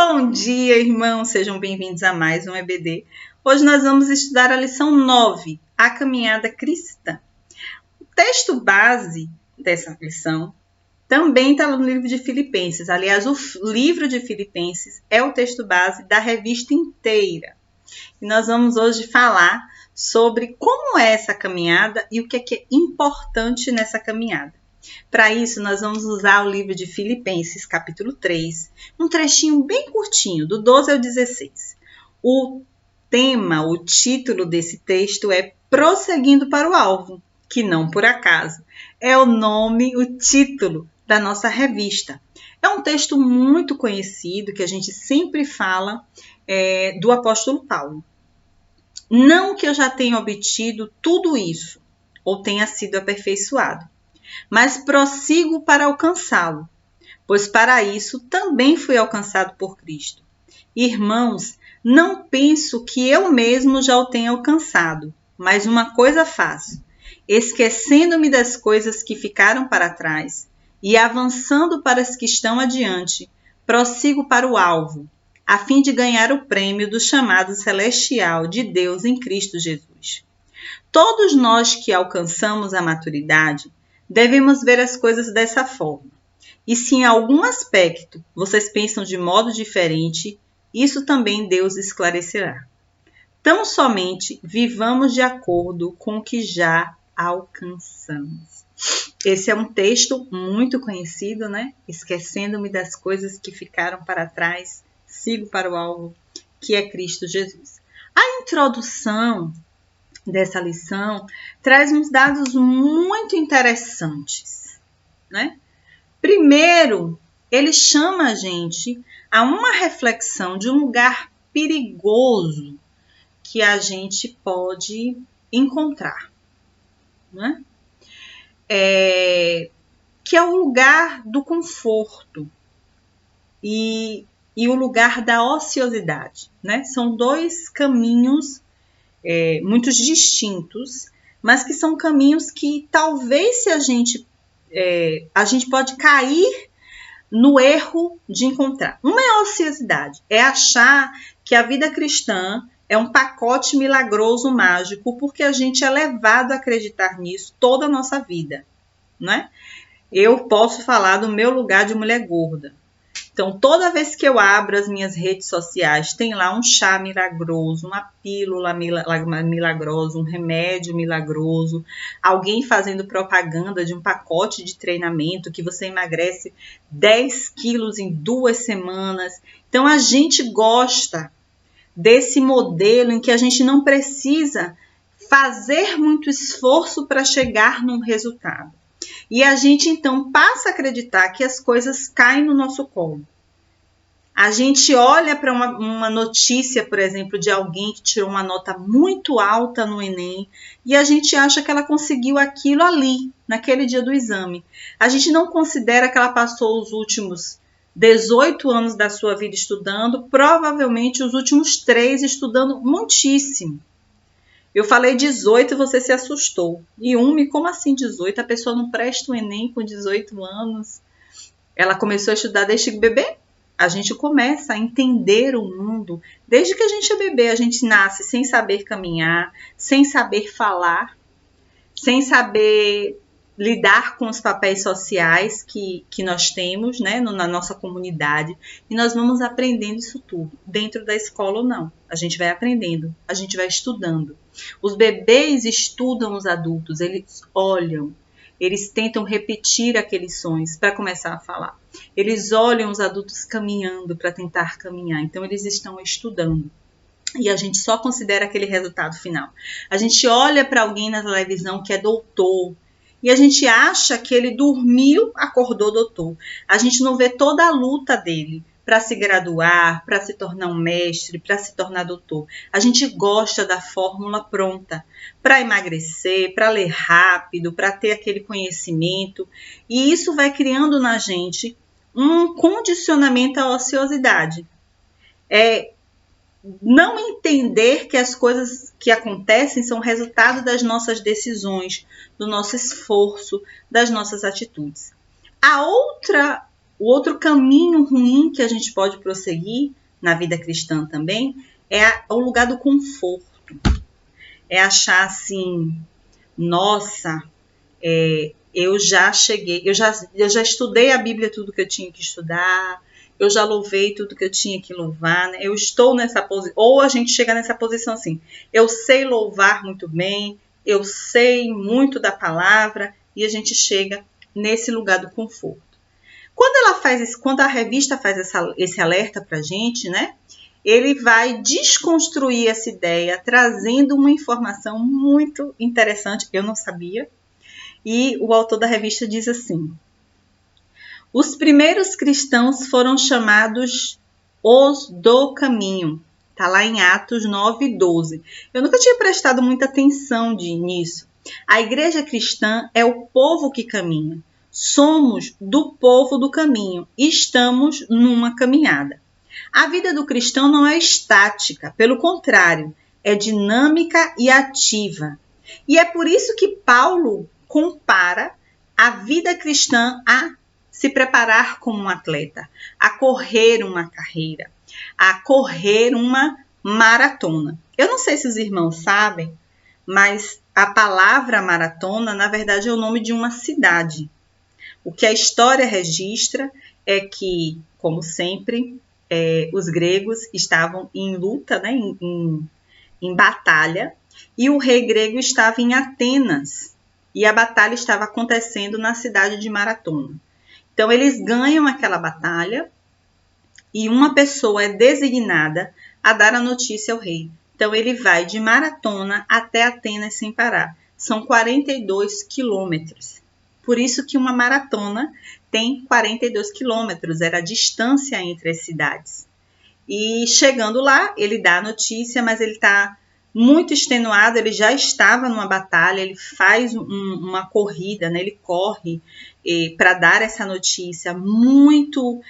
Bom dia, irmãos! Sejam bem-vindos a mais um EBD. Hoje nós vamos estudar a lição 9, a caminhada cristã. O texto base dessa lição também está no livro de Filipenses. Aliás, o livro de Filipenses é o texto base da revista inteira. E nós vamos hoje falar sobre como é essa caminhada e o que é importante nessa caminhada. Para isso, nós vamos usar o livro de Filipenses, capítulo 3, um trechinho bem curtinho, do 12 ao 16. O título desse texto é Prosseguindo para o Alvo, que não por acaso é o título da nossa revista. É um texto muito conhecido, que a gente sempre fala do apóstolo Paulo. Não que eu já tenha obtido tudo isso, ou tenha sido aperfeiçoado, mas prossigo para alcançá-lo, pois para isso também fui alcançado por Cristo. Irmãos, não penso que eu mesmo já o tenha alcançado, mas uma coisa faço, esquecendo-me das coisas que ficaram para trás e avançando para as que estão adiante, prossigo para o alvo, a fim de ganhar o prêmio do chamado celestial de Deus em Cristo Jesus. Todos nós que alcançamos a maturidade devemos ver as coisas dessa forma. E se em algum aspecto vocês pensam de modo diferente, isso também Deus esclarecerá. Tão somente vivamos de acordo com o que já alcançamos. Esse é um texto muito conhecido, né? Esquecendo-me das coisas que ficaram para trás, sigo para o alvo, que é Cristo Jesus. A introdução dessa lição traz uns dados muito interessantes, né? Primeiro, ele chama a gente a uma reflexão de um lugar perigoso que a gente pode encontrar, né? Que é o lugar do conforto e o lugar da ociosidade, né? São dois caminhos muito distintos, mas que são caminhos que talvez se a gente pode cair no erro de encontrar. Uma é a ociosidade, é achar que a vida cristã é um pacote milagroso, mágico, porque a gente é levado a acreditar nisso toda a nossa vida, né? Eu posso falar do meu lugar de mulher gorda. Então, toda vez que eu abro as minhas redes sociais, tem lá um chá milagroso, uma pílula milagrosa, um remédio milagroso, alguém fazendo propaganda de um pacote de treinamento que você emagrece 10 quilos em 2 semanas. Então, a gente gosta desse modelo em que a gente não precisa fazer muito esforço para chegar num resultado. E a gente, então, passa a acreditar que as coisas caem no nosso colo. A gente olha para uma notícia, por exemplo, de alguém que tirou uma nota muito alta no Enem e a gente acha que ela conseguiu aquilo ali, naquele dia do exame. A gente não considera que ela passou os últimos 18 anos da sua vida estudando, provavelmente os últimos 3 estudando muitíssimo. Eu falei 18 e você se assustou. E como assim 18? A pessoa não presta o Enem com 18 anos? Ela começou a estudar desde bebê? A gente começa a entender o mundo. Desde que a gente é bebê, a gente nasce sem saber caminhar, sem saber falar, sem saber lidar com os papéis sociais que nós temos, né, na nossa comunidade. E nós vamos aprendendo isso tudo. Dentro da escola ou não. A gente vai aprendendo, a gente vai estudando. Os bebês estudam os adultos, eles olham, eles tentam repetir aqueles sonhos para começar a falar. Eles olham os adultos caminhando para tentar caminhar, então eles estão estudando. E a gente só considera aquele resultado final. A gente olha para alguém na televisão que é doutor, e a gente acha que ele dormiu, acordou doutor. A gente não vê toda a luta dele para se graduar, para se tornar um mestre, para se tornar doutor. A gente gosta da fórmula pronta para emagrecer, para ler rápido, para ter aquele conhecimento. E isso vai criando na gente um condicionamento à ociosidade. Não entender que as coisas que acontecem são resultado das nossas decisões, do nosso esforço, das nossas atitudes. O outro caminho ruim que a gente pode prosseguir na vida cristã também é o lugar do conforto. É achar assim, nossa, eu já cheguei, eu já estudei a Bíblia tudo que eu tinha que estudar, eu já louvei tudo que eu tinha que louvar, né? Eu estou nessa posição, ou a gente chega nessa posição assim, eu sei louvar muito bem, eu sei muito da palavra, e a gente chega nesse lugar do conforto. Quando a revista faz esse alerta pra gente, né? Ele vai desconstruir essa ideia, trazendo uma informação muito interessante, eu não sabia, e o autor da revista diz assim: os primeiros cristãos foram chamados os do caminho. Está lá em Atos 9:12. Eu nunca tinha prestado muita atenção nisso. A igreja cristã é o povo que caminha. Somos do povo do caminho. Estamos numa caminhada. A vida do cristão não é estática, pelo contrário, é dinâmica e ativa. E é por isso que Paulo compara a vida cristã a se preparar como um atleta, a correr uma carreira, a correr uma maratona. Eu não sei se os irmãos sabem, mas a palavra maratona, na verdade, é o nome de uma cidade. O que a história registra é que, como sempre, os gregos estavam em luta, né, em batalha, e o rei grego estava em Atenas, e a batalha estava acontecendo na cidade de Maratona. Então, eles ganham aquela batalha e uma pessoa é designada a dar a notícia ao rei. Então, ele vai de Maratona até Atenas sem parar. São 42 quilômetros. Por isso que uma maratona tem 42 quilômetros, era a distância entre as cidades. E chegando lá, ele dá a notícia, mas ele está muito extenuado, ele já estava numa batalha, ele faz uma corrida, né? Ele corre para dar essa notícia muito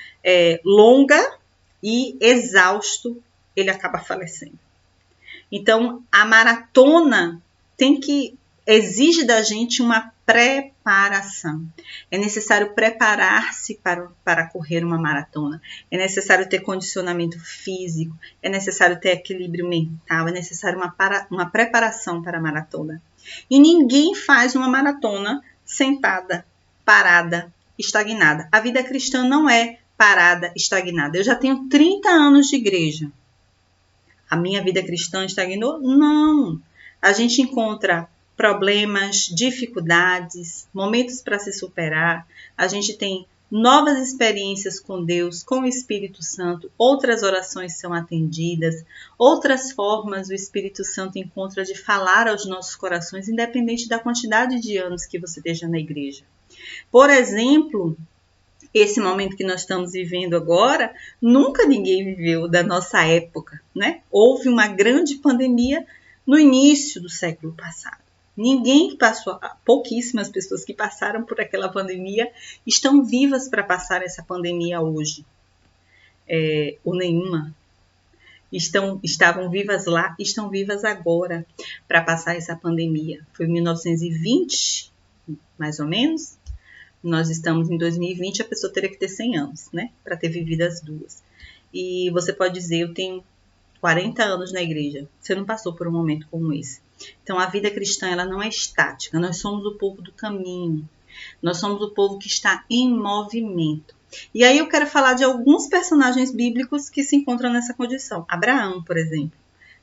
longa e exausto, ele acaba falecendo. Então, a maratona exige da gente uma preparação. É necessário preparar-se para correr uma maratona. É necessário ter condicionamento físico. É necessário ter equilíbrio mental. É necessário uma preparação para a maratona. E ninguém faz uma maratona sentada, parada, estagnada. A vida cristã não é parada, estagnada. Eu já tenho 30 anos de igreja. A minha vida cristã estagnou? Não. A gente encontra problemas, dificuldades, momentos para se superar. A gente tem novas experiências com Deus, com o Espírito Santo. Outras orações são atendidas. Outras formas o Espírito Santo encontra de falar aos nossos corações, independente da quantidade de anos que você esteja na igreja. Por exemplo, esse momento que nós estamos vivendo agora, nunca ninguém viveu da nossa época, né? Houve uma grande pandemia no início do século passado. Ninguém passou, pouquíssimas pessoas que passaram por aquela pandemia estão vivas para passar essa pandemia hoje. Ou nenhuma. Estavam vivas lá, estão vivas agora para passar essa pandemia. Foi em 1920, mais ou menos. Nós estamos em 2020, a pessoa teria que ter 100 anos, né? Para ter vivido as duas. E você pode dizer, eu tenho 40 anos na igreja. Você não passou por um momento como esse. Então, a vida cristã, ela não é estática. Nós somos o povo do caminho. Nós somos o povo que está em movimento. E aí eu quero falar de alguns personagens bíblicos que se encontram nessa condição. Abraão, por exemplo,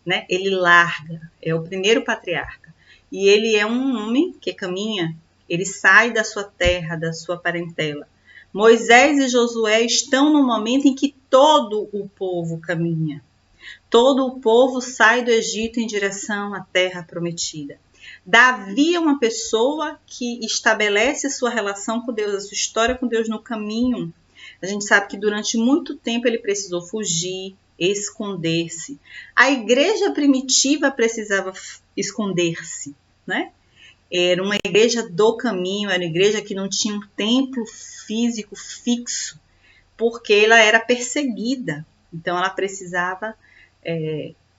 né? Ele larga, é o primeiro patriarca. E ele é um homem que caminha. Ele sai da sua terra, da sua parentela. Moisés e Josué estão no momento em que todo o povo caminha. Todo o povo sai do Egito em direção à terra prometida. Davi é uma pessoa que estabelece sua relação com Deus, a sua história com Deus no caminho. A gente sabe que durante muito tempo ele precisou fugir, esconder-se. A igreja primitiva precisava esconder-se, né? Era uma igreja do caminho, era uma igreja que não tinha um templo físico fixo, porque ela era perseguida. Então, ela precisava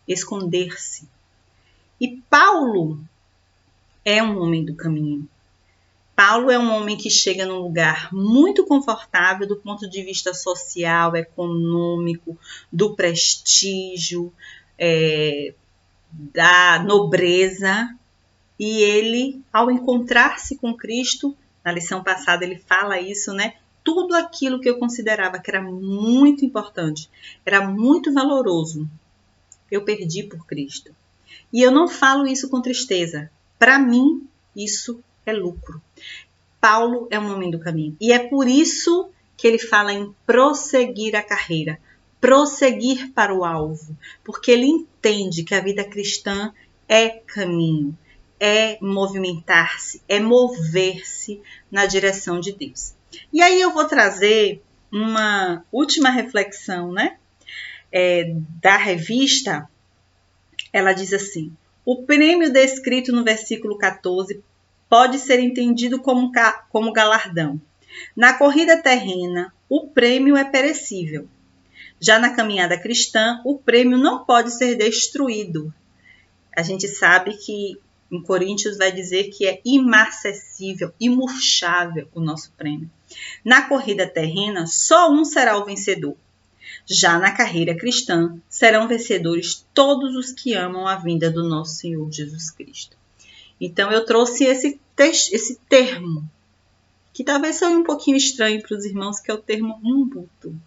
esconder-se. E Paulo é um homem do caminho. Paulo é um homem que chega num lugar muito confortável do ponto de vista social, econômico, do prestígio, da nobreza. E ele, ao encontrar-se com Cristo, na lição passada ele fala isso, né? Tudo aquilo que eu considerava que era muito importante, era muito valoroso, eu perdi por Cristo. E eu não falo isso com tristeza. Para mim, isso é lucro. Paulo é um homem do caminho. E é por isso que ele fala em prosseguir a carreira, prosseguir para o alvo, porque ele entende que a vida cristã é caminho, é movimentar-se, é mover-se na direção de Deus. E aí eu vou trazer uma última reflexão, né? Da revista. Ela diz assim: o prêmio descrito no versículo 14 pode ser entendido como galardão. Na corrida terrena, o prêmio é perecível. Já na caminhada cristã, o prêmio não pode ser destruído. A gente sabe que em Coríntios vai dizer que é imarcessível, imurchável o nosso prêmio. Na corrida terrena, só um será o vencedor. Já na carreira cristã, serão vencedores todos os que amam a vinda do nosso Senhor Jesus Cristo. Então, eu trouxe esse termo, que talvez seja um pouquinho estranho para os irmãos, que é o termo Ubuntu.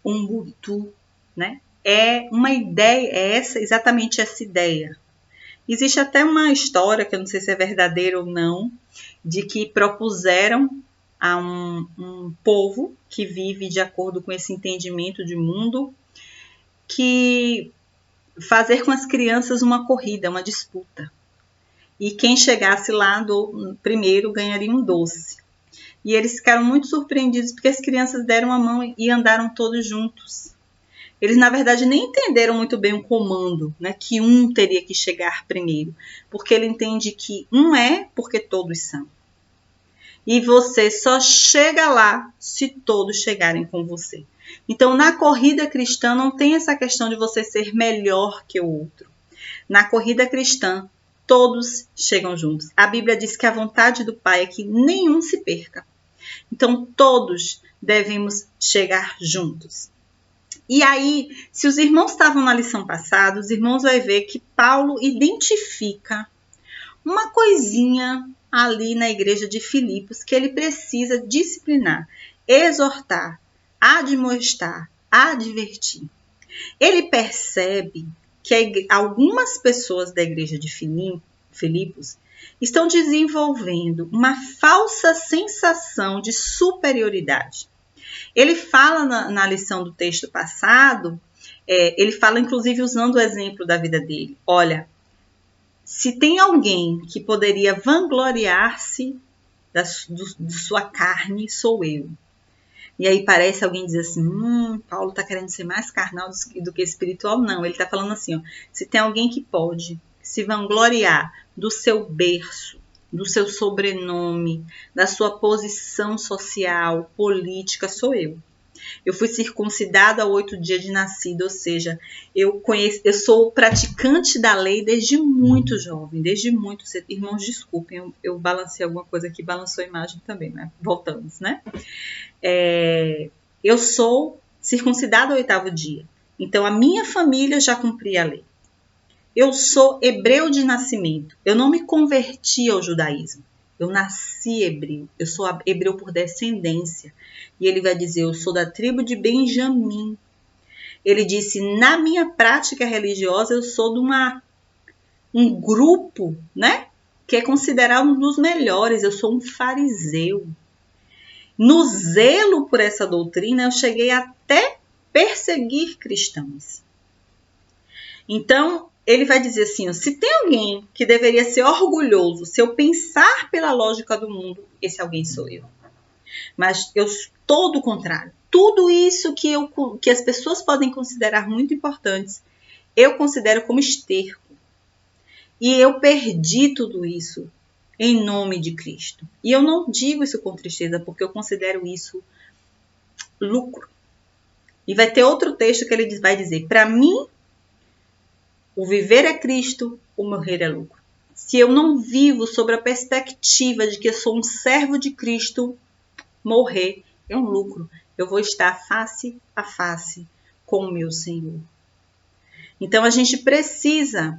Ubuntu, né? É uma ideia, exatamente essa ideia. Existe até uma história, que eu não sei se é verdadeira ou não, de que propuseram a um povo que vive de acordo com esse entendimento de mundo, que fazer com as crianças uma corrida, uma disputa. E quem chegasse lá primeiro ganharia um doce. E eles ficaram muito surpreendidos porque as crianças deram a mão e andaram todos juntos. Eles, na verdade, nem entenderam muito bem o comando, né? Que um teria que chegar primeiro. Porque ele entende que um é porque todos são. E você só chega lá se todos chegarem com você. Então, na corrida cristã, não tem essa questão de você ser melhor que o outro. Na corrida cristã, todos chegam juntos. A Bíblia diz que a vontade do Pai é que nenhum se perca. Então, todos devemos chegar juntos. E aí, se os irmãos estavam na lição passada, os irmãos vão ver que Paulo identifica uma coisinha ali na igreja de Filipos que ele precisa disciplinar, exortar, admoestar, advertir. Ele percebe que algumas pessoas da igreja de Filipos estão desenvolvendo uma falsa sensação de superioridade. Ele fala na lição do texto passado, ele fala inclusive usando o exemplo da vida dele. Olha, se tem alguém que poderia vangloriar-se de sua carne, sou eu. E aí parece alguém dizer assim, Paulo está querendo ser mais carnal do que espiritual. Não, ele está falando assim, ó, se tem alguém que pode se vangloriar do seu berço, do seu sobrenome, da sua posição social, política, sou eu. Eu fui circuncidado ao 8 dias de nascido, ou seja, eu sou praticante da lei desde muito jovem, desde muito cedo. Irmãos, desculpem, eu balancei alguma coisa aqui, balançou a imagem também, né? Voltamos, né? Eu sou circuncidado ao 8º dia, então a minha família já cumpria a lei. Eu sou hebreu de nascimento, eu não me converti ao judaísmo. Eu nasci hebreu, eu sou hebreu por descendência. E ele vai dizer, eu sou da tribo de Benjamim. Ele disse, na minha prática religiosa, eu sou de um grupo, né? Que é considerado um dos melhores, eu sou um fariseu. No zelo por essa doutrina, eu cheguei até perseguir cristãos. Então, ele vai dizer assim, se tem alguém que deveria ser orgulhoso, se eu pensar pela lógica do mundo, esse alguém sou eu. Mas eu todo o contrário. Tudo isso que as pessoas podem considerar muito importantes, eu considero como esterco. E eu perdi tudo isso em nome de Cristo. E eu não digo isso com tristeza, porque eu considero isso lucro. E vai ter outro texto que ele vai dizer, para mim, o viver é Cristo, o morrer é lucro. se eu não vivo sobre a perspectiva de que eu sou um servo de Cristo, morrer é um lucro. Eu vou estar face a face com o meu Senhor. Então a gente precisa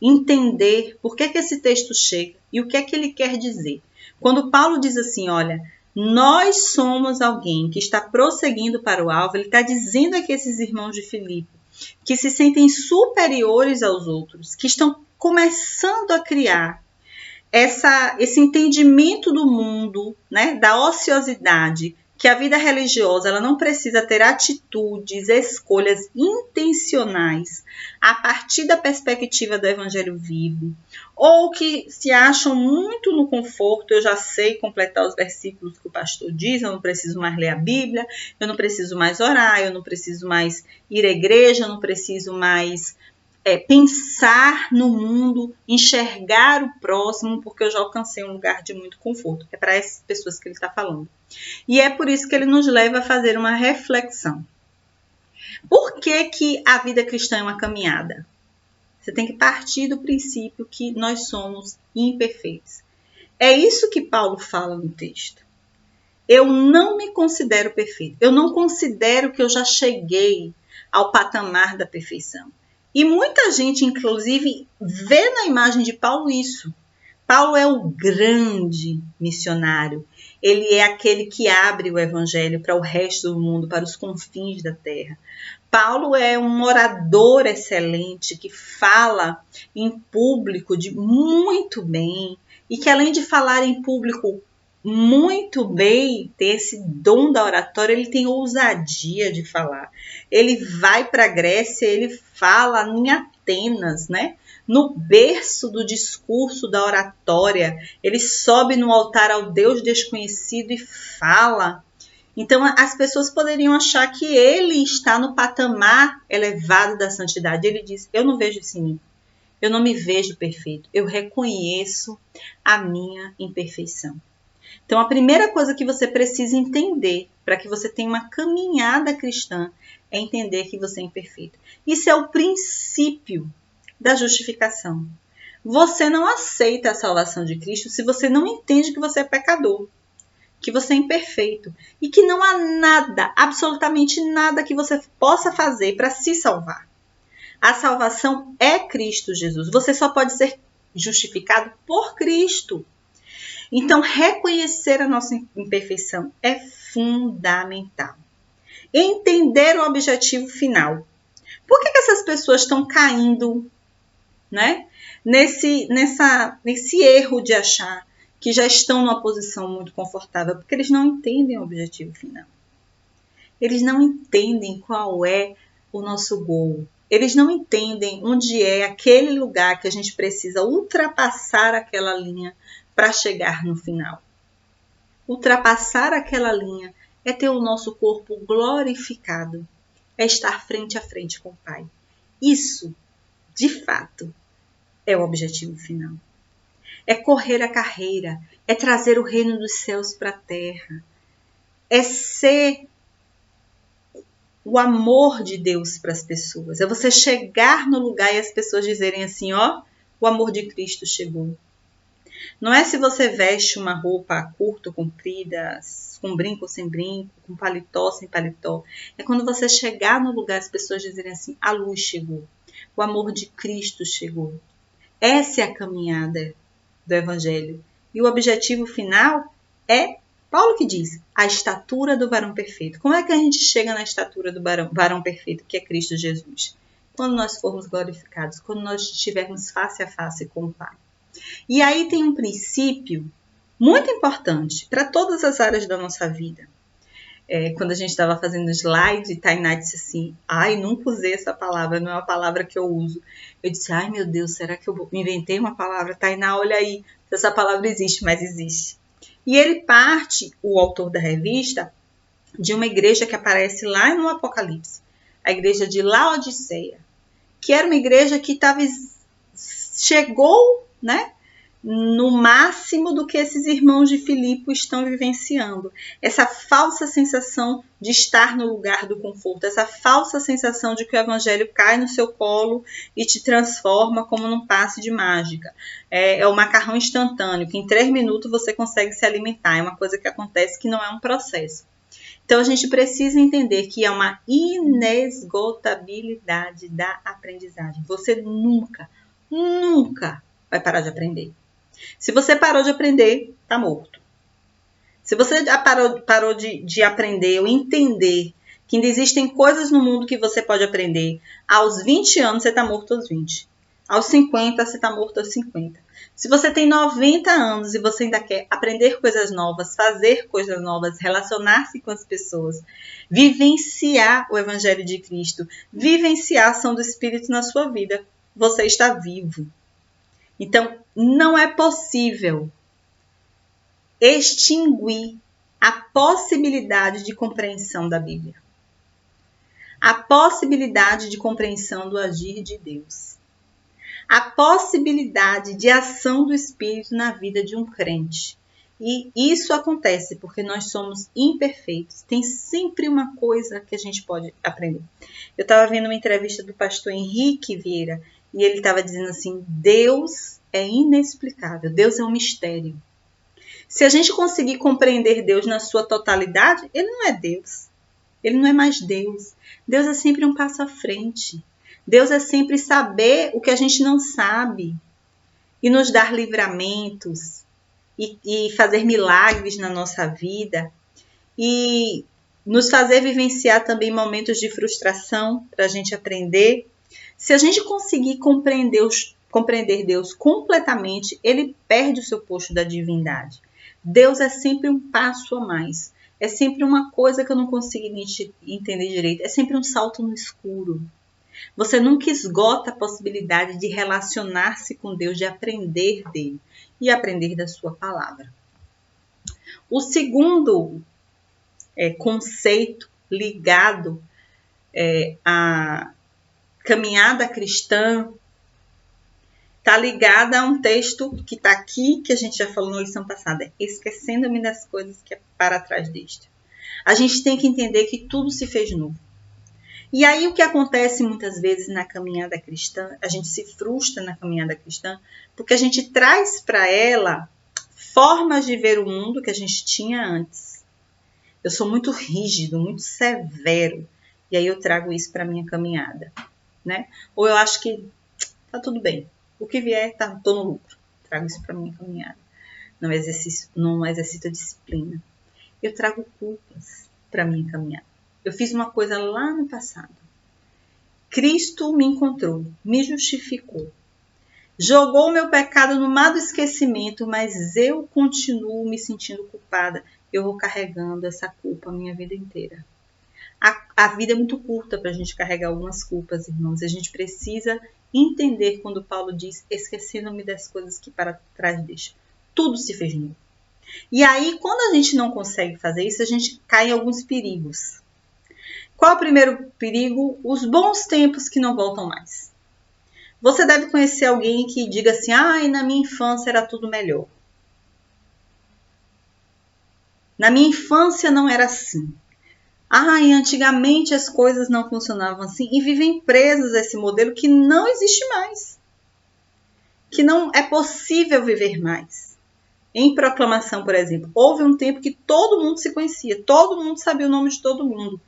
entender por que esse texto chega e o que é que ele quer dizer. Quando Paulo diz assim, olha, nós somos alguém que está prosseguindo para o alvo, ele está dizendo aqui a esses irmãos de Filipe, que se sentem superiores aos outros, que estão começando a criar esse entendimento do mundo, né, da ociosidade, que a vida religiosa ela não precisa ter atitudes, escolhas intencionais a partir da perspectiva do Evangelho vivo, ou que se acham muito no conforto, eu já sei completar os versículos que o pastor diz, eu não preciso mais ler a Bíblia, eu não preciso mais orar, eu não preciso mais ir à igreja, eu não preciso mais pensar no mundo, enxergar o próximo, porque eu já alcancei um lugar de muito conforto. É para essas pessoas que ele está falando. E é por isso que ele nos leva a fazer uma reflexão. Por que a vida cristã é uma caminhada? Você tem que partir do princípio que nós somos imperfeitos. É isso que Paulo fala no texto. Eu não me considero perfeito. Eu não considero que eu já cheguei ao patamar da perfeição. E muita gente, inclusive, vê na imagem de Paulo isso. Paulo é o grande missionário. Ele é aquele que abre o evangelho para o resto do mundo, para os confins da terra. Paulo é um orador excelente que fala em público muito bem e que, além de falar em público muito bem, ter esse dom da oratória, ele tem ousadia de falar. Ele vai para a Grécia, ele fala em Atenas, né? No berço do discurso da oratória, ele sobe no altar ao Deus desconhecido e fala. Então, as pessoas poderiam achar que ele está no patamar elevado da santidade. Ele diz, eu não vejo isso em mim. Eu não me vejo perfeito. Eu reconheço a minha imperfeição. Então, a primeira coisa que você precisa entender para que você tenha uma caminhada cristã é entender que você é imperfeito. Isso é o princípio da justificação. Você não aceita a salvação de Cristo se você não entende que você é pecador, que você é imperfeito e que não há nada, absolutamente nada que você possa fazer para se salvar. A salvação é Cristo Jesus. Você só pode ser justificado por Cristo. Então, reconhecer a nossa imperfeição é fundamental. Entender o objetivo final. Por que essas pessoas estão caindo, né, nesse erro de achar que já estão numa posição muito confortável? Porque eles não entendem o objetivo final. Eles não entendem qual é o nosso goal. Eles não entendem onde é aquele lugar que a gente precisa ultrapassar aquela linha para chegar no final. Ultrapassar aquela linha é ter o nosso corpo glorificado, é estar frente a frente com o Pai. Isso, de fato, é o objetivo final. É correr a carreira, é trazer o reino dos céus para a terra, é ser o amor de Deus para as pessoas, é você chegar no lugar e as pessoas dizerem assim, ó, o amor de Cristo chegou. Não é se você veste uma roupa curta ou comprida, com brinco ou sem brinco, com paletó sem paletó. É quando você chegar no lugar, as pessoas dizerem assim, a luz chegou, o amor de Cristo chegou. Essa é a caminhada do Evangelho. E o objetivo final é, Paulo que diz, a estatura do varão perfeito. Como é que a gente chega na estatura do varão perfeito, que é Cristo Jesus? Quando nós formos glorificados, quando nós estivermos face a face com o Pai. E aí tem um princípio muito importante para todas as áreas da nossa vida. Quando a gente estava fazendo slide, Tainá disse assim, ai, nunca usei essa palavra, não é uma palavra que eu uso. Eu disse, ai meu Deus, será que eu inventei uma palavra? Tainá, olha aí, essa palavra existe, mas existe. E ele parte, o autor da revista, de uma igreja que aparece lá no Apocalipse, a igreja de Laodiceia, que era uma igreja que chegou, né, no máximo do que esses irmãos de Filipe estão vivenciando. Essa falsa sensação de estar no lugar do conforto, essa falsa sensação de que o evangelho cai no seu colo e te transforma como num passe de mágica. É o macarrão instantâneo, que em 3 minutos você consegue se alimentar. É uma coisa que acontece que não é um processo. Então, a gente precisa entender que é uma inesgotabilidade da aprendizagem. Você nunca vai parar de aprender. Se você parou de aprender, tá morto. Se você parou de aprender ou entender que ainda existem coisas no mundo que você pode aprender, aos 20 anos você tá morto aos 20. Aos 50 você tá morto aos 50. Se você tem 90 anos e você ainda quer aprender coisas novas, fazer coisas novas, relacionar-se com as pessoas, vivenciar o Evangelho de Cristo, vivenciar a ação do Espírito na sua vida, você está vivo. Então, não é possível extinguir a possibilidade de compreensão da Bíblia. A possibilidade de compreensão do agir de Deus. A possibilidade de ação do Espírito na vida de um crente. E isso acontece porque nós somos imperfeitos. Tem sempre uma coisa que a gente pode aprender. Eu estava vendo uma entrevista do pastor Henrique Vieira e ele estava dizendo assim, Deus é inexplicável, Deus é um mistério. Se a gente conseguir compreender Deus na sua totalidade, ele não é Deus. Ele não é mais Deus. Deus é sempre um passo à frente. Deus é sempre saber o que a gente não sabe e nos dar livramentos e fazer milagres na nossa vida e nos fazer vivenciar também momentos de frustração para a gente aprender. Se a gente conseguir compreender Deus completamente, ele perde o seu posto da divindade. Deus é sempre um passo a mais. É sempre uma coisa que eu não consigo entender direito. É sempre um salto no escuro. Você nunca esgota a possibilidade de relacionar-se com Deus, de aprender dele e aprender da sua palavra. O segundo conceito ligado à caminhada cristã está ligada a um texto que está aqui, que a gente já falou na lição passada, esquecendo-me das coisas que é para trás deste. A gente tem que entender que tudo se fez novo. E aí o que acontece muitas vezes na caminhada cristã, a gente se frustra na caminhada cristã, porque a gente traz para ela formas de ver o mundo que a gente tinha antes. Eu sou muito rígido, muito severo, e aí eu trago isso para a minha caminhada, né? Ou eu acho que tá tudo bem, o que vier, tô no lucro, trago isso para a minha caminhada. Não exercito a disciplina. Eu trago culpas para a minha caminhada. Eu fiz uma coisa lá no passado. Cristo me encontrou, me justificou. Jogou o meu pecado no mar do esquecimento, mas eu continuo me sentindo culpada. Eu vou carregando essa culpa a minha vida inteira. A vida é muito curta para a gente carregar algumas culpas, irmãos. A gente precisa entender quando Paulo diz, esquecendo-me das coisas que para trás deixa. Tudo se fez novo. E aí, quando a gente não consegue fazer isso, a gente cai em alguns perigos. Qual é o primeiro perigo? Os bons tempos que não voltam mais. Você deve conhecer alguém que diga assim, na minha infância era tudo melhor. Na minha infância não era assim. Antigamente as coisas não funcionavam assim e vivem presos a esse modelo que não existe mais. Que não é possível viver mais. Em Proclamação, por exemplo, houve um tempo que todo mundo se conhecia, todo mundo sabia o nome de todo mundo.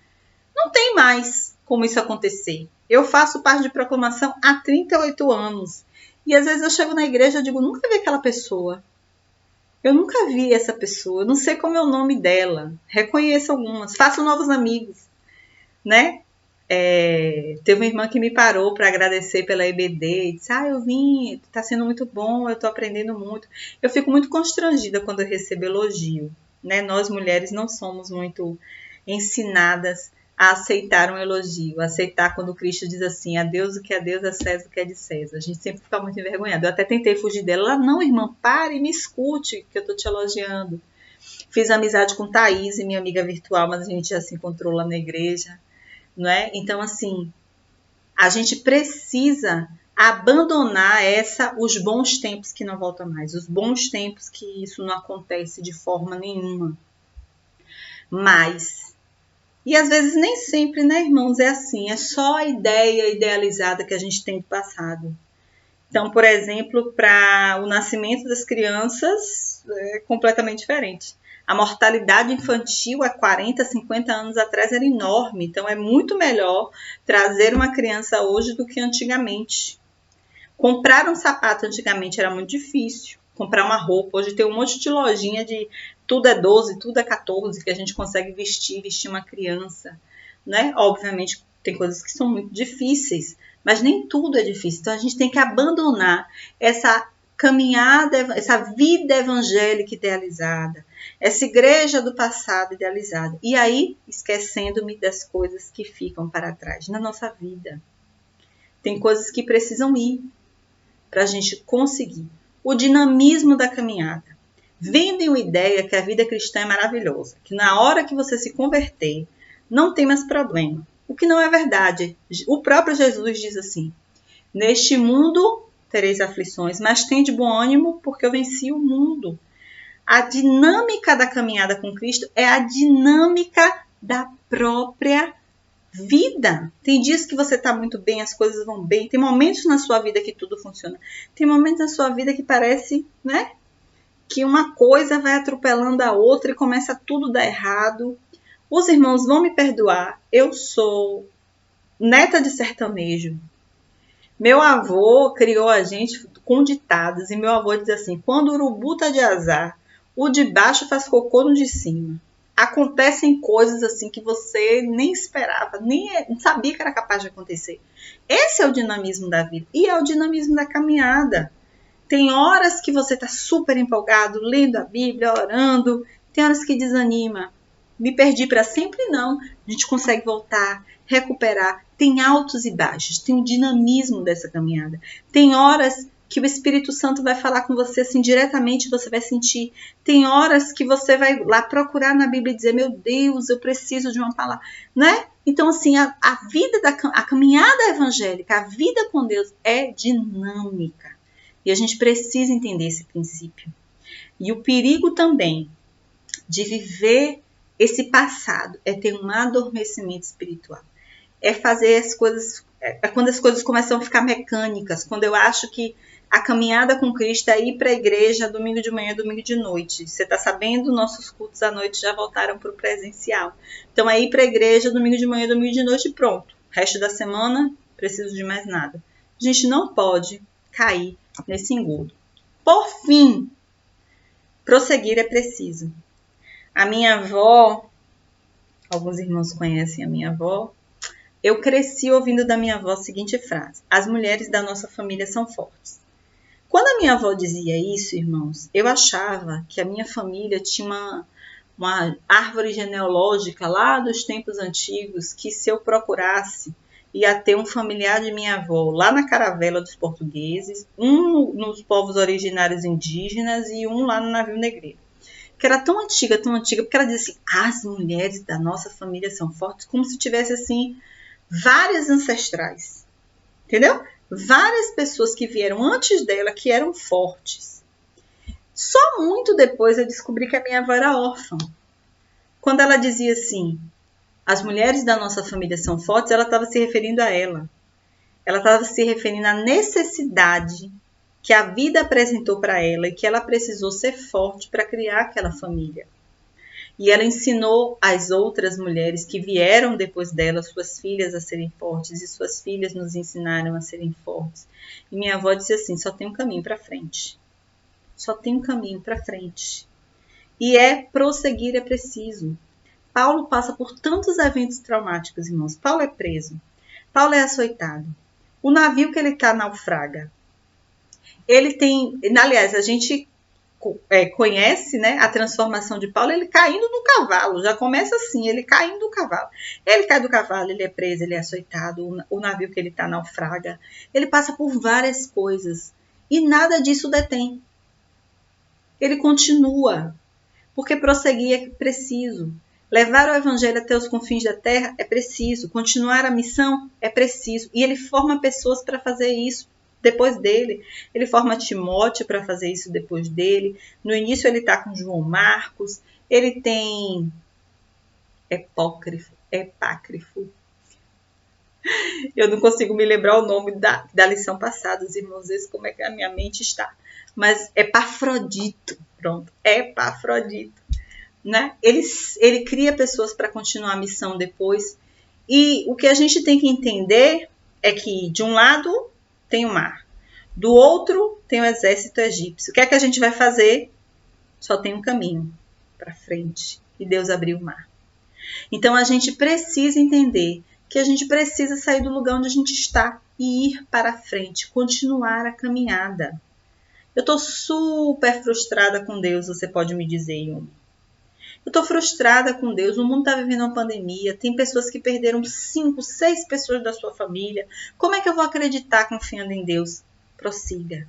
Não tem mais como isso acontecer. Eu faço parte de Proclamação há 38 anos. E às vezes eu chego na igreja e digo, nunca vi aquela pessoa. Eu nunca vi essa pessoa. Eu não sei como é o nome dela. Reconheço algumas. Faço novos amigos. Né? Teve uma irmã que me parou para agradecer pela EBD. E disse, eu vim, está sendo muito bom, eu estou aprendendo muito. Eu fico muito constrangida quando eu recebo elogio. Né? Nós mulheres não somos muito ensinadas a aceitar um elogio, a aceitar quando Cristo diz assim, a Deus o que é Deus, a César o que é de César. A gente sempre fica muito envergonhada. Eu até tentei fugir dela. Ela, não, irmã, pare e me escute, que eu estou te elogiando. Fiz amizade com Thaís, minha amiga virtual, mas a gente já se encontrou lá na igreja, não é? Então, assim, a gente precisa abandonar os bons tempos que não voltam mais, os bons tempos que isso não acontece de forma nenhuma. Mas, e às vezes nem sempre, né, irmãos, é assim, é só a ideia idealizada que a gente tem do passado. Então, por exemplo, para o nascimento das crianças é completamente diferente. A mortalidade infantil há 40, 50 anos atrás era enorme. Então, é muito melhor trazer uma criança hoje do que antigamente. Comprar um sapato antigamente era muito difícil. Comprar uma roupa. Hoje tem um monte de lojinha de tudo é 12, tudo é 14, que a gente consegue vestir uma criança. Né? Obviamente, tem coisas que são muito difíceis. Mas nem tudo é difícil. Então, a gente tem que abandonar essa caminhada, essa vida evangélica idealizada, essa igreja do passado idealizada. E aí, esquecendo-me das coisas que ficam para trás na nossa vida. Tem coisas que precisam ir para a gente conseguir. O dinamismo da caminhada. Vendem uma ideia que a vida cristã é maravilhosa, que na hora que você se converter, não tem mais problema. O que não é verdade. O próprio Jesus diz assim: neste mundo tereis aflições, mas tende bom ânimo, porque eu venci o mundo. A dinâmica da caminhada com Cristo é a dinâmica da própria vida. Tem dias que você está muito bem, as coisas vão bem. Tem momentos na sua vida que tudo funciona. Tem momentos na sua vida que parece, né, que uma coisa vai atropelando a outra e começa tudo a dar errado. Os irmãos vão me perdoar, eu sou neta de sertanejo. Meu avô criou a gente com ditados e meu avô diz assim: quando o urubu tá de azar, o de baixo faz cocô no de cima. Acontecem coisas assim que você nem esperava, nem sabia que era capaz de acontecer. Esse é o dinamismo da vida e é o dinamismo da caminhada. Tem horas que você tá super empolgado, lendo a Bíblia, orando, tem horas que desanima. Me perdi para sempre? Não. A gente consegue voltar, recuperar. Tem altos e baixos, tem o dinamismo dessa caminhada. Tem horas que o Espírito Santo vai falar com você assim diretamente, você vai sentir. Tem horas que você vai lá procurar na Bíblia e dizer: meu Deus, eu preciso de uma palavra, né? Então, assim, a caminhada evangélica, a vida com Deus é dinâmica. E a gente precisa entender esse princípio. E o perigo também de viver esse passado é ter um adormecimento espiritual. É fazer as coisas, é quando as coisas começam a ficar mecânicas, quando eu acho que a caminhada com Cristo é ir para a igreja domingo de manhã, domingo de noite. Você está sabendo, nossos cultos à noite já voltaram para o presencial. Então é ir para a igreja domingo de manhã, domingo de noite e pronto. O resto da semana, preciso de mais nada. A gente não pode cair nesse engodo. Por fim, prosseguir é preciso. A minha avó, alguns irmãos conhecem a minha avó, eu cresci ouvindo da minha avó a seguinte frase: as mulheres da nossa família são fortes. Quando a minha avó dizia isso, irmãos, eu achava que a minha família tinha uma árvore genealógica lá dos tempos antigos, que se eu procurasse, ia ter um familiar de minha avó lá na caravela dos portugueses, um nos povos originários indígenas e um lá no navio negreiro. Que era tão antiga, porque ela dizia assim: as mulheres da nossa família são fortes, como se tivesse assim várias ancestrais, entendeu? Várias pessoas que vieram antes dela que eram fortes. Só muito depois eu descobri que a minha avó era órfã. Quando ela dizia assim: as mulheres da nossa família são fortes, ela estava se referindo a ela. Ela estava se referindo à necessidade que a vida apresentou para ela e que ela precisou ser forte para criar aquela família. E ela ensinou as outras mulheres que vieram depois dela, suas filhas, a serem fortes, e suas filhas nos ensinaram a serem fortes. E minha avó disse assim: só tem um caminho para frente. Só tem um caminho para frente. E prosseguir é preciso. Paulo passa por tantos eventos traumáticos, irmãos. Paulo é preso. Paulo é açoitado. O navio que ele está naufraga. Ele tem, aliás, a gente conhece, né, a transformação de Paulo, ele caindo do cavalo, já começa assim, ele caindo do cavalo. Ele cai do cavalo, ele é preso, ele é açoitado, o navio que ele está naufraga. Ele passa por várias coisas e nada disso detém. Ele continua, porque prosseguir é preciso. Levar o evangelho até os confins da terra é preciso. Continuar a missão é preciso. E ele forma pessoas para fazer isso. depois dele. Ele forma Timóteo para fazer isso depois dele. No início ele está com João Marcos. Ele tem Epácrifo. Eu não consigo me lembrar o nome da lição passada, os irmãos, vezes como é que a minha mente está. Mas Epafrodito, pronto, Epafrodito. Né? Ele cria pessoas para continuar a missão depois. E o que a gente tem que entender é que, de um lado, tem o mar. Do outro, tem o exército egípcio. O que é que a gente vai fazer? Só tem um caminho para frente. E Deus abriu o mar. Então, a gente precisa entender que a gente precisa sair do lugar onde a gente está e ir para frente, continuar a caminhada. Eu estou super frustrada com Deus, você pode me dizer, Yumi. Eu estou frustrada com Deus, o mundo está vivendo uma pandemia, tem pessoas que perderam 5, 6 pessoas da sua família. Como é que eu vou acreditar confiando em Deus? Prossiga.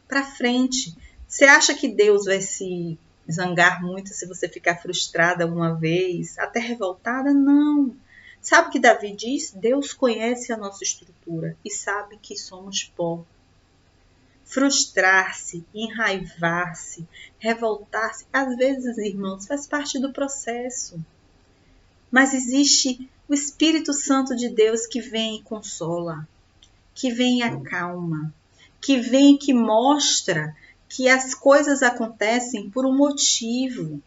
Para frente. Você acha que Deus vai se zangar muito se você ficar frustrada uma vez, até revoltada? Não. Sabe o que Davi diz? Deus conhece a nossa estrutura e sabe que somos pó. Frustrar-se, enraivar-se, revoltar-se, às vezes, irmãos, faz parte do processo. Mas existe o Espírito Santo de Deus que vem e consola, que vem e acalma, que vem e que mostra que as coisas acontecem por um motivo.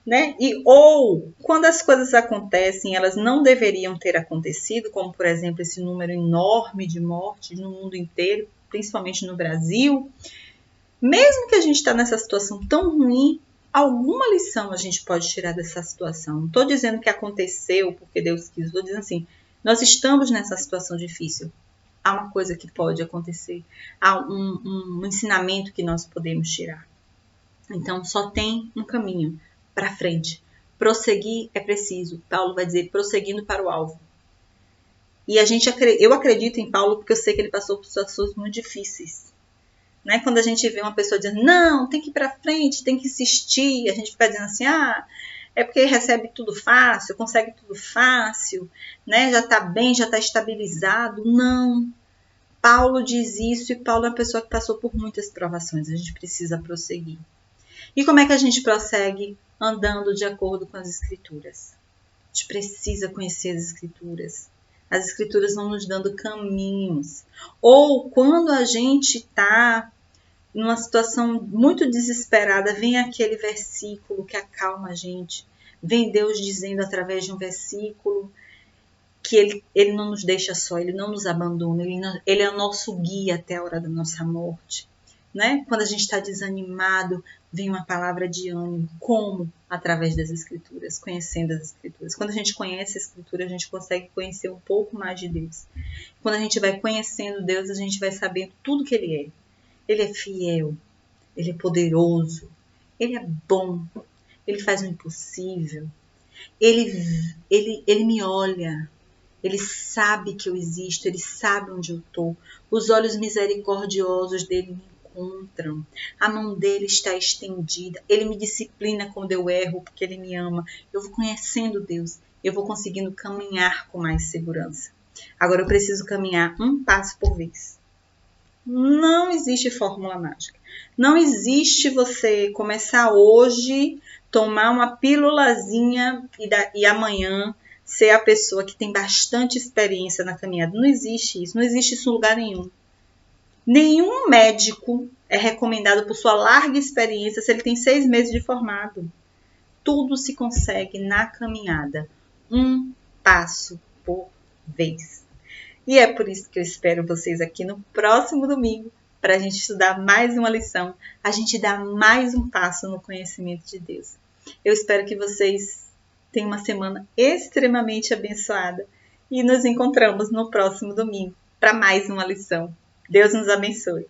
Né? Ou, quando as coisas acontecem, elas não deveriam ter acontecido, como, por exemplo, esse número enorme de mortes no mundo inteiro, principalmente no Brasil, mesmo que a gente está nessa situação tão ruim, alguma lição a gente pode tirar dessa situação. Não estou dizendo que aconteceu porque Deus quis, estou dizendo assim, nós estamos nessa situação difícil. Há uma coisa que pode acontecer, há um ensinamento que nós podemos tirar. Então, só tem um caminho para frente. Prosseguir é preciso. Paulo vai dizer, prosseguindo para o alvo. E eu acredito em Paulo porque eu sei que ele passou por situações muito difíceis. Né? Quando a gente vê uma pessoa dizendo, não, tem que ir para frente, tem que insistir, a gente fica dizendo assim, é porque recebe tudo fácil, consegue tudo fácil, né? Já está bem, já está estabilizado. Não. Paulo diz isso e Paulo é uma pessoa que passou por muitas provações. A gente precisa prosseguir. E como é que a gente prossegue? Andando de acordo com as Escrituras. A gente precisa conhecer as Escrituras. As Escrituras vão nos dando caminhos. Ou quando a gente está numa situação muito desesperada, vem aquele versículo que acalma a gente. Vem Deus dizendo através de um versículo que Ele não nos deixa só, Ele não nos abandona, Ele é o nosso guia até a hora da nossa morte. Né? Quando a gente está desanimado, vem uma palavra de ânimo. Como? Através das Escrituras, conhecendo as Escrituras. Quando a gente conhece a Escritura, a gente consegue conhecer um pouco mais de Deus. Quando a gente vai conhecendo Deus, a gente vai sabendo tudo que Ele é. Ele é fiel, Ele é poderoso, Ele é bom, Ele faz o impossível, Ele me olha, Ele sabe que eu existo, Ele sabe onde eu estou. Os olhos misericordiosos dEle me encontram, a mão dEle está estendida, Ele me disciplina quando eu erro, porque Ele me ama. Eu vou conhecendo Deus, eu vou conseguindo caminhar com mais segurança. Agora eu preciso caminhar um passo por vez. Não existe fórmula mágica. Não existe você começar hoje, tomar uma pílulazinha e amanhã ser a pessoa que tem bastante experiência na caminhada. Não existe isso. Não existe isso em lugar nenhum. Nenhum médico é recomendado por sua larga experiência se ele tem 6 meses de formado. Tudo se consegue na caminhada. Um passo por vez. E é por isso que eu espero vocês aqui no próximo domingo para a gente estudar mais uma lição, a gente dar mais um passo no conhecimento de Deus. Eu espero que vocês tenham uma semana extremamente abençoada e nos encontramos no próximo domingo para mais uma lição. Deus nos abençoe.